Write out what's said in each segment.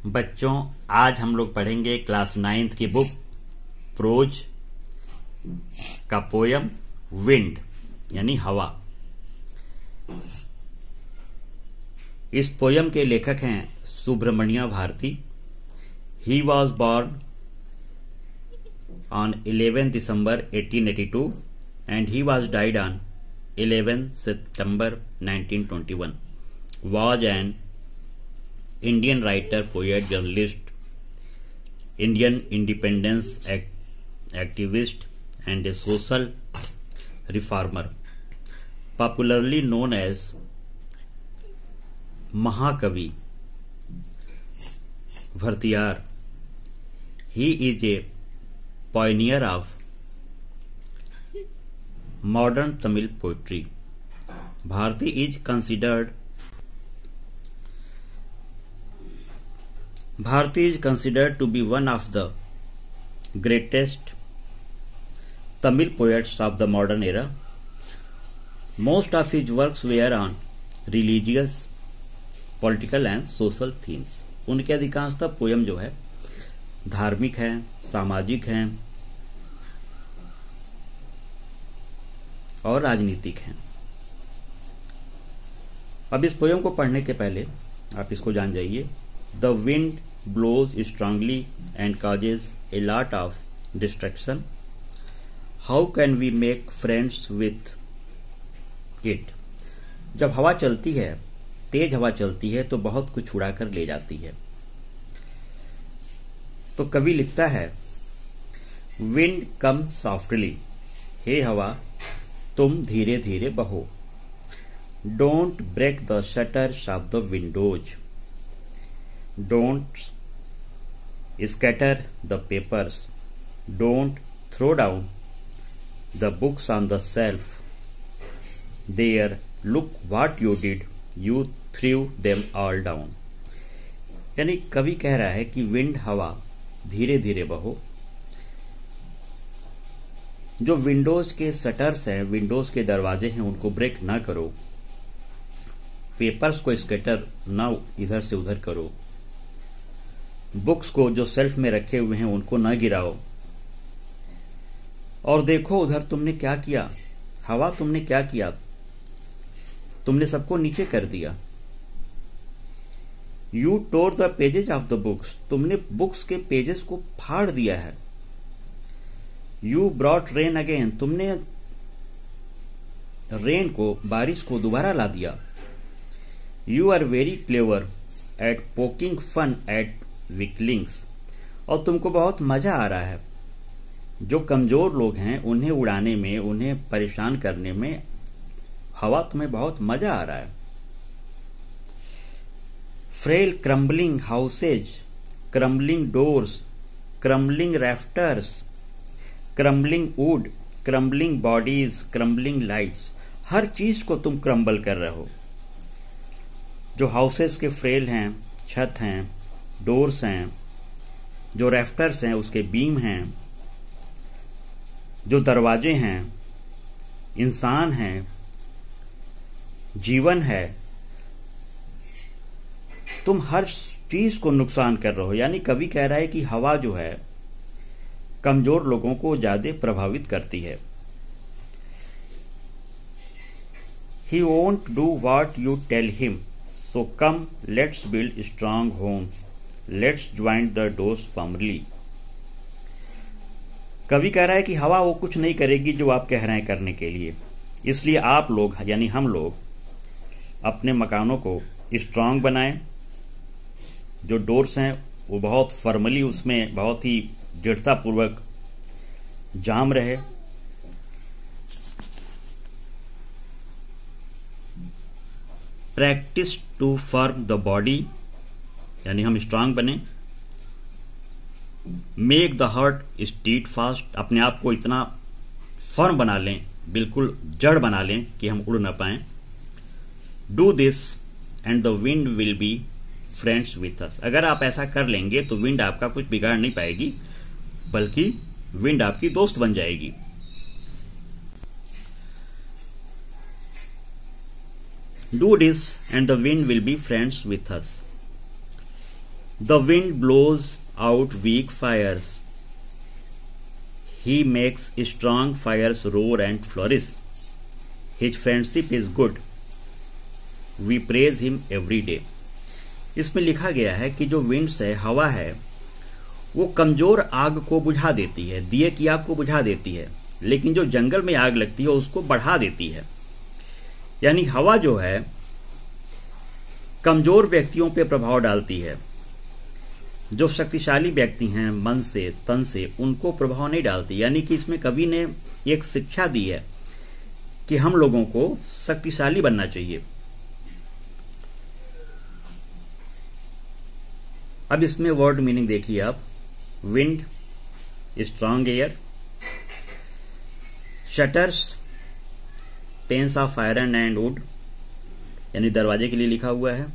बच्चों, आज हम लोग पढ़ेंगे क्लास 9th की बुक प्रोज का पोयम विंड यानी हवा। इस पोयम के लेखक हैं Subramania Bharati. He was born on 11 December 1882 and he was died on 11 September 1921. Was an Indian writer, poet, journalist, Indian independence activist and a social reformer, popularly known as Mahakavi Bhartiyar. He is a pioneer of modern Tamil poetry. Bharti is considered to be one of the greatest Tamil poets of the modern era. Most of his works were on religious, political and social themes. उनके अधिकांशतः poem जो है धार्मिक हैं, सामाजिक हैं और राजनीतिक हैं। अब इस पोयम को पढ़ने के पहले आप इसको जान जाइए। The wind blows strongly and causes a lot of distraction. How can we make friends with it. जब हवा चलती है, तेज हवा चलती है तो बहुत कुछ उड़ा कर ले जाती है। तो कवि लिखता है, विंड कम सॉफ्टली, हे हवा तुम धीरे धीरे बहो। Don't break the shutters of the windows, don't scatter the papers, don't throw down the books on the shelf. There look what you did, you threw them all down. यानी कवि कह रहा है कि विंड हवा धीरे धीरे बहो। जो विंडोज के शटर्स हैं, विंडोज के दरवाजे हैं, उनको ब्रेक ना करो। पेपर्स को स्कैटर ना इधर से उधर करो। बुक्स को जो सेल्फ में रखे हुए हैं उनको ना गिराओ। और देखो उधर तुमने क्या किया, हवा तुमने क्या किया, तुमने सबको नीचे कर दिया। You tore the pages of the books, तुमने बुक्स के पेजेस को फाड़ दिया है। यू ब्रॉट रेन अगेन, तुमने रेन को, बारिश को दोबारा ला दिया। You are very clever at poking fun at weaklings, और तुमको बहुत मजा आ रहा है जो कमजोर लोग हैं उन्हें उड़ाने में, उन्हें परेशान करने में हवा तुम्हें बहुत मजा आ रहा है। Frail crumbling houses, crumbling doors, crumbling rafters, crumbling wood, crumbling bodies, crumbling lights, हर चीज को तुम क्रम्बल कर रहे हो। जो हाउसेस के फ्रेल हैं, छत हैं, डोर्स हैं, जो राफ्टर्स हैं उसके बीम हैं, जो दरवाजे हैं, इंसान हैं, जीवन है, तुम हर चीज को नुकसान कर रहे हो। यानी कवि कह रहा है कि हवा जो है कमजोर लोगों को ज्यादा प्रभावित करती है। He won't do what you tell him, so come let's build strong homes, let's join the doors firmly. कवि कह रहा है कि हवा वो कुछ नहीं करेगी जो आप कह रहे हैं करने के लिए, इसलिए आप लोग यानी हम लोग अपने मकानों को स्ट्रांग बनाएं। जो डोर्स हैं वो बहुत फॉर्मली, उसमें बहुत ही दृढ़तापूर्वक जाम रहे। Practice to firm the body, यानी हम स्ट्रांग बने। Make the heart steadfast, अपने आप को इतना फर्म बना लें, बिल्कुल जड़ बना लें कि हम उड़ ना पाएं। Do this and the wind will be friends with us. अगर आप ऐसा कर लेंगे तो विंड आपका कुछ बिगाड़ नहीं पाएगी, बल्कि विंड आपकी दोस्त बन जाएगी। Do this and the wind will be friends with us. The wind blows out weak fires. He makes strong fires roar and flourish. His friendship is good. We praise him every day. इसमें लिखा गया है कि जो winds है, हवा है, वो कमजोर आग को बुझा देती है, दिए की आग को बुझा देती है, लेकिन जो जंगल में आग लगती है उसको बढ़ा देती है। यानी हवा जो है कमजोर व्यक्तियों पे प्रभाव डालती है, जो शक्तिशाली व्यक्ति हैं मन से तन से, उनको प्रभाव नहीं डालती। यानी कि इसमें कवि ने एक शिक्षा दी है कि हम लोगों को शक्तिशाली बनना चाहिए। अब इसमें वर्ड मीनिंग देखिए आप। Wind, strong air, shutters, panes of iron and wood, यानी दरवाजे के लिए लिखा हुआ है।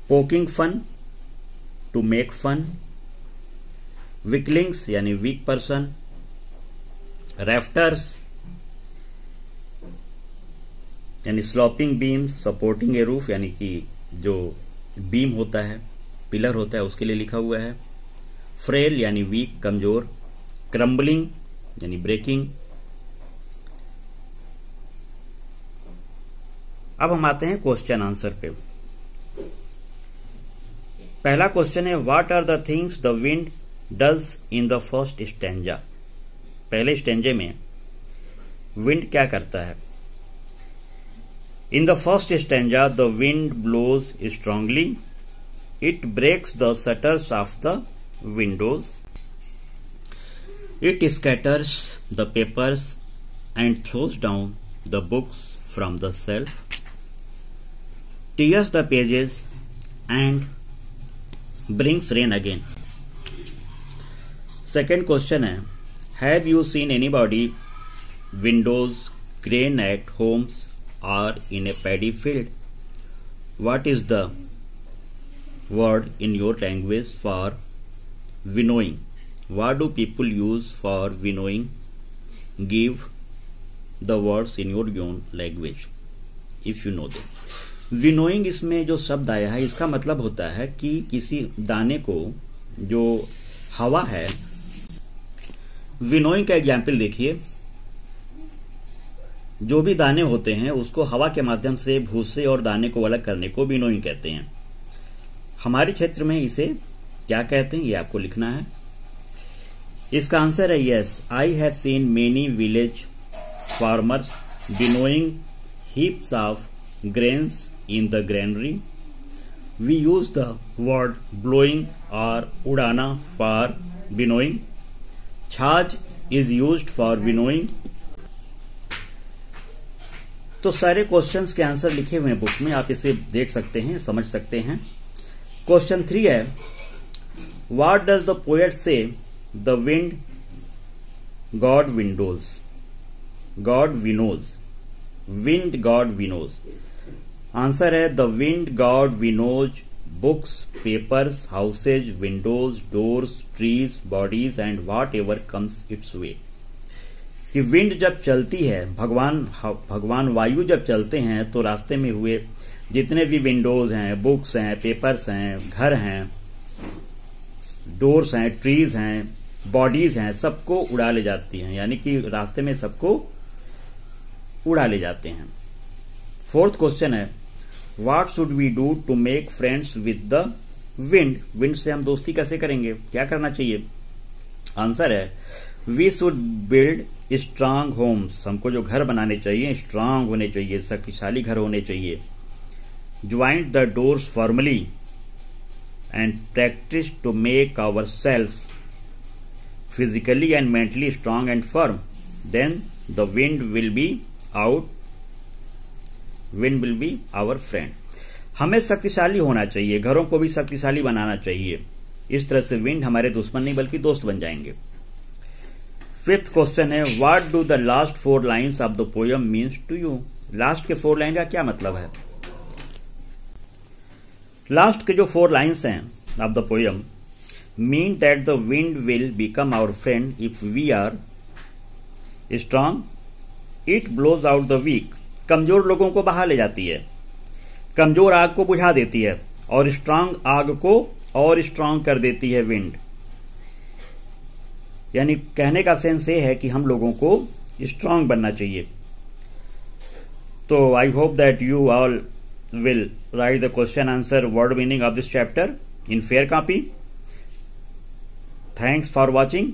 Poking fun, to make fun. Weaklings यानी वीक पर्सन। रैफ्टर्स यानी sloping beams supporting a roof, यानी कि जो बीम होता है, पिलर होता है, उसके लिए लिखा हुआ है। फ्रेल यानी वीक, कमजोर। क्रम्बलिंग यानी ब्रेकिंग। अब हम आते हैं क्वेश्चन आंसर पे। पहला क्वेश्चन है, what are the things the wind does in the first stanza. पहले स्टेंजे में विंड क्या करता है? In the first stanza the wind blows strongly, it breaks the shutters of the windows, it scatters the papers and throws down the books from the shelf, tears the pages and brings rain again. Second question है, have you seen anybody windows crane at homes or in a paddy field? What is the word in your language for winnowing? What do people use for winnowing? Give the words in your own language if you know them. Winnowing, इसमें जो शब्द आया है इसका मतलब होता है कि किसी दाने को, जो हवा है, विनोइंग का एग्जाम्पल देखिए। जो भी दाने होते हैं उसको हवा के माध्यम से भूसे और दाने को अलग करने को विनोइंग कहते हैं। हमारे क्षेत्र में इसे क्या कहते हैं ये आपको लिखना है। इसका आंसर है yes. I have seen many village farmers winnowing heaps of grains in the granary. We use the word blowing or udana for winnowing. Chaj is used for winnowing. तो सारे क्वेश्चंस के आंसर लिखे हुए हैं book में, आप इसे देख सकते हैं, समझ सकते हैं। क्वेश्चन 3 है, what does the poet say the wind god windows, god winnows, wind god winnows. Answer है the wind god winnows books, papers, houses, windows, doors, trees, bodies and whatever comes its way. कि wind जब चलती है, भगवान वायु जब चलते हैं तो रास्ते में हुए जितने भी विंडोज हैं, बुक्स हैं, पेपर्स हैं, घर हैं, डोर्स हैं, ट्रीज हैं, बॉडीज हैं, सबको उड़ा ले जाती हैं। यानी कि रास्ते में सबको उड़ा ले जाते हैं। फोर्थ क्वेश्चन है, what should we do to make friends with the wind. Wind से हम दोस्ती कैसे करेंगे, क्या करना चाहिए? आंसर है we should build strong homes. हमको जो घर बनाने चाहिए स्ट्रांग होने चाहिए, शक्तिशाली घर होने चाहिए। Join the doors formally and practise to make our self physically and mentally strong and firm, then the wind will be out, wind will be our friend. हमें शक्तिशाली होना चाहिए, घरों को भी शक्तिशाली बनाना चाहिए। इस तरह से विंड हमारे दुश्मन नहीं बल्कि दोस्त बन जाएंगे। फिफ्थ क्वेश्चन है, what do the last 4 lines of the poem means to you. Last के 4 लाइन का क्या मतलब है? लास्ट के जो 4 लाइन्स हैं of the poem mean that the wind will become our friend if we are strong, it blows out the weak कमजोर लोगों को बाहर ले जाती है, कमजोर आग को बुझा देती है और स्ट्रांग आग को और स्ट्रांग कर देती है विंड। यानी कहने का सेंस ये है कि हम लोगों को स्ट्रांग बनना चाहिए। तो I hope that you all will write the question answer word meaning of this chapter in fair copy. Thanks for watching.